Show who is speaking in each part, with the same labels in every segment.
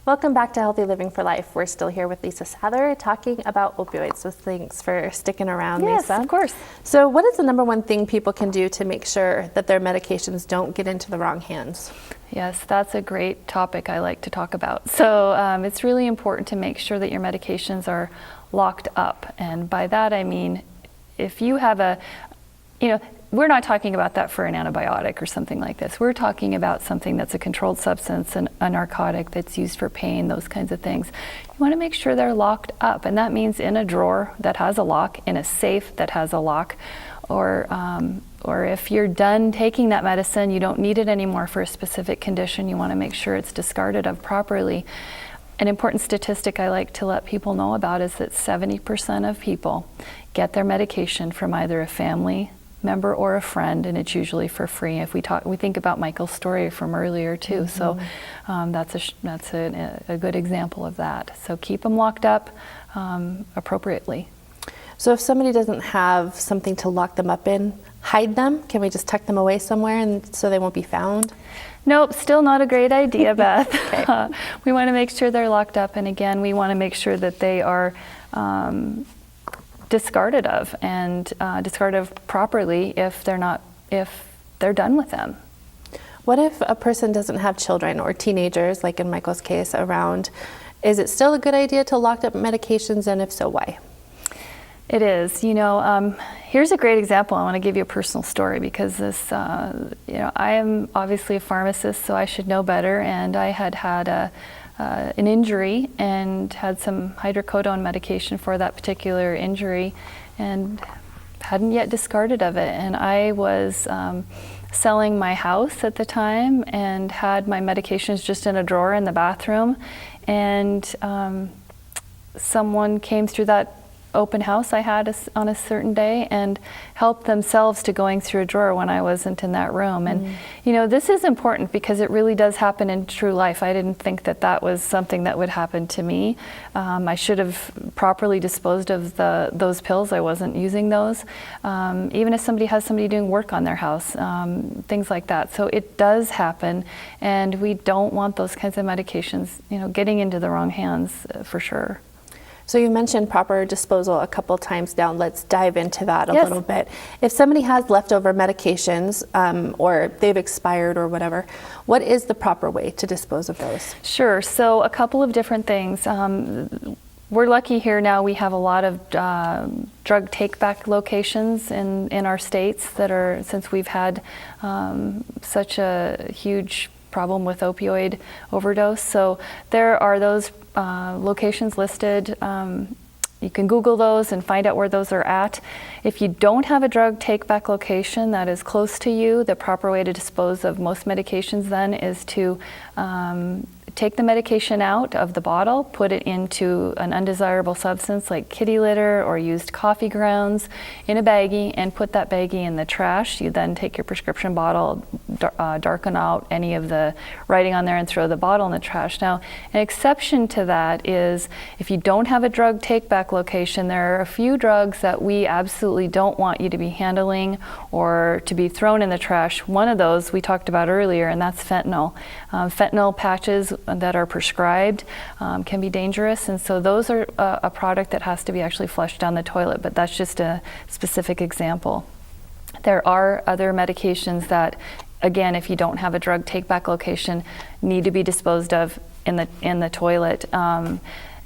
Speaker 1: Welcome back to Healthy Living for Life. We're still here with Lisa Sather talking about opioids. So thanks for sticking around,
Speaker 2: Yes,
Speaker 1: Lisa.
Speaker 2: of course.
Speaker 1: So what is the number one thing people can do to make sure that their medications don't get into the wrong hands?
Speaker 2: Yes, that's a great topic I like to talk about. So it's really important to make sure that your medications are locked up. And by that I mean, if you have we're not talking about that for an antibiotic or something like this. We're talking about something that's a controlled substance, a narcotic that's used for pain, those kinds of things. You want to make sure they're locked up, and that means in a drawer that has a lock, in a safe that has a lock, or if you're done taking that medicine, you don't need it anymore for a specific condition, you want to make sure it's discarded of properly. An important statistic I like to let people know about is that 70% of people get their medication from either a family member or a friend, and it's usually for free. If we think about Michael's story from earlier too. Mm-hmm. So that's a good example of that. So keep them locked up appropriately.
Speaker 1: So if somebody doesn't have something to lock them up in, hide them? Can we just tuck them away somewhere and so they won't be found?
Speaker 2: Nope, still not a great idea, Beth.
Speaker 1: Okay.
Speaker 2: We want to make sure they're locked up, and again, we want to make sure that they are discarded of, and discarded of properly if they're done with them.
Speaker 1: What if a person doesn't have children or teenagers, like in Michael's case, around? Is it still a good idea to lock up medications, and if so, why?
Speaker 2: It is. Here's a great example. I want to give you a personal story because this, I am obviously a pharmacist, so I should know better, and I had an injury and had some hydrocodone medication for that particular injury and hadn't yet discarded of it. And I was selling my house at the time and had my medications just in a drawer in the bathroom, and someone came through that open house I had on a certain day and helped themselves to going through a drawer when I wasn't in that room. And this is important because it really does happen in true life. I didn't think that was something that would happen to me. I should have properly disposed of those pills. I wasn't using those. Even if somebody has somebody doing work on their house, things like that. So it does happen, and we don't want those kinds of medications getting into the wrong hands for sure.
Speaker 1: So you mentioned proper disposal a couple times down. Let's dive into that a
Speaker 2: Yes.
Speaker 1: little bit. If somebody has leftover medications or they've expired or whatever, what is the proper way to dispose of those?
Speaker 2: Sure. So a couple of different things. We're lucky here now. We have a lot of drug take-back locations in our states that are, since we've had such a huge problem with opioid overdose. So there are those locations listed. You can Google those and find out where those are at. If you don't have a drug take-back location that is close to you, the proper way to dispose of most medications then is to take the medication out of the bottle, put it into an undesirable substance like kitty litter or used coffee grounds in a baggie, and put that baggie in the trash. You then take your prescription bottle, darken out any of the writing on there, and throw the bottle in the trash. Now, an exception to that is if you don't have a drug take-back location, there are a few drugs that we absolutely don't want you to be handling or to be thrown in the trash. One of those we talked about earlier, and that's fentanyl. Fentanyl patches that are prescribed can be dangerous, and so those are a product that has to be actually flushed down the toilet, but that's just a specific example. There are other medications that, again, if you don't have a drug take-back location, need to be disposed of in the toilet,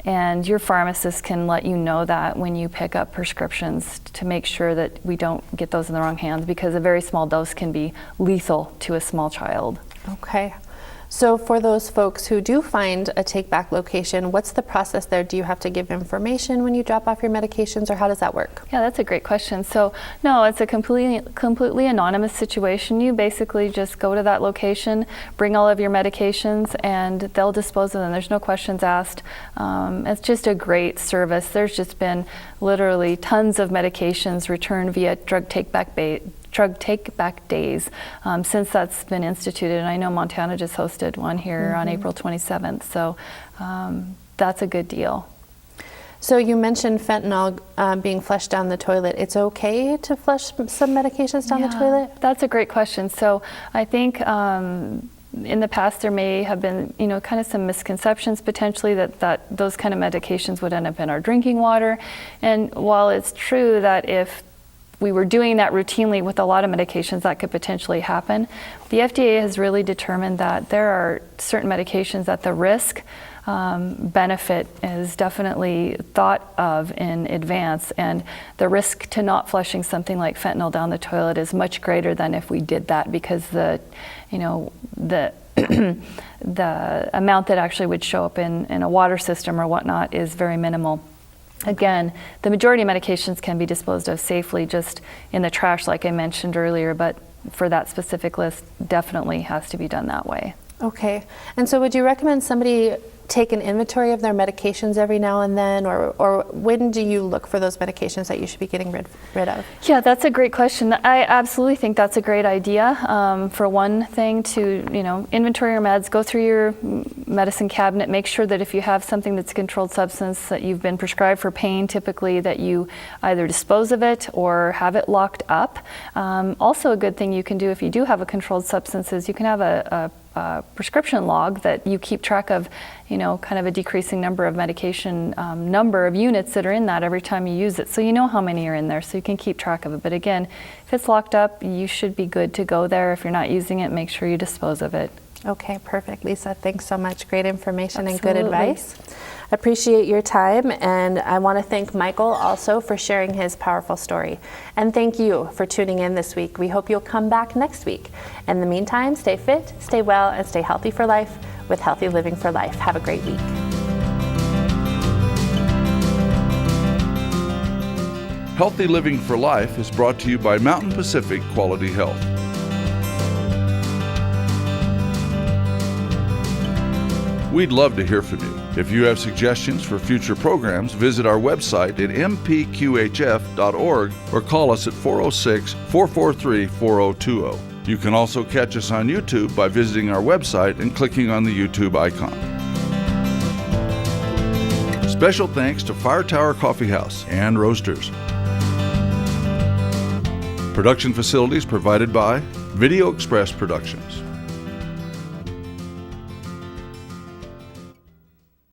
Speaker 2: and your pharmacist can let you know that when you pick up prescriptions to make sure that we don't get those in the wrong hands, because a very small dose can be lethal to a small child.
Speaker 1: Okay. So for those folks who do find a take-back location, what's the process there? Do you have to give information when you drop off your medications, or how does that work?
Speaker 2: Yeah, that's a great question. So no, it's a completely anonymous situation. You basically just go to that location, bring all of your medications, and they'll dispose of them. There's no questions asked. It's just a great service. There's just been literally tons of medications returned via drug take-back days since that's been instituted. And I know Montana just hosted one here on April 27th. So that's a good deal.
Speaker 1: So you mentioned fentanyl being flushed down the toilet. It's okay to flush some medications down the toilet?
Speaker 2: That's a great question. So I think In the past, there may have been, kind of some misconceptions potentially that those kind of medications would end up in our drinking water. And while it's true that if we were doing that routinely with a lot of medications, that could potentially happen, the FDA has really determined that there are certain medications that the risk benefit is definitely thought of in advance, and the risk to not flushing something like fentanyl down the toilet is much greater than if we did that, because the the amount that actually would show up in a water system or whatnot is very minimal. Again, the majority of medications can be disposed of safely just in the trash, like I mentioned earlier, but for that specific list, definitely has to be done that way.
Speaker 1: Okay. And so would you recommend somebody take an inventory of their medications every now and then, or when do you look for those medications that you should be getting rid of?
Speaker 2: Yeah, that's a great question. I absolutely think that's a great idea. For one thing, to inventory your meds, go through your medicine cabinet, make sure that if you have something that's a controlled substance that you've been prescribed for pain, typically that you either dispose of it or have it locked up. Also, a good thing you can do if you do have a controlled substance is you can have a prescription log that you keep track of, kind of a decreasing number of medication, number of units that are in that every time you use it. So you know how many are in there, so you can keep track of it. But again, if it's locked up, you should be good to go there. If you're not using it, make sure you dispose of it.
Speaker 1: Okay, perfect. Lisa, thanks so much. Great information
Speaker 2: Absolutely.
Speaker 1: And good advice. Appreciate your time, and I want to thank Michael also for sharing his powerful story. And thank you for tuning in this week. We hope you'll come back next week. In the meantime, stay fit, stay well, and stay healthy for life with Healthy Living for Life. Have a great week.
Speaker 3: Healthy Living for Life is brought to you by Mountain Pacific Quality Health. We'd love to hear from you. If you have suggestions for future programs, visit our website at mpqhf.org or call us at 406-443-4020. You can also catch us on YouTube by visiting our website and clicking on the YouTube icon. Special thanks to Fire Tower Coffee House and Roasters. Production facilities provided by Video Express Productions.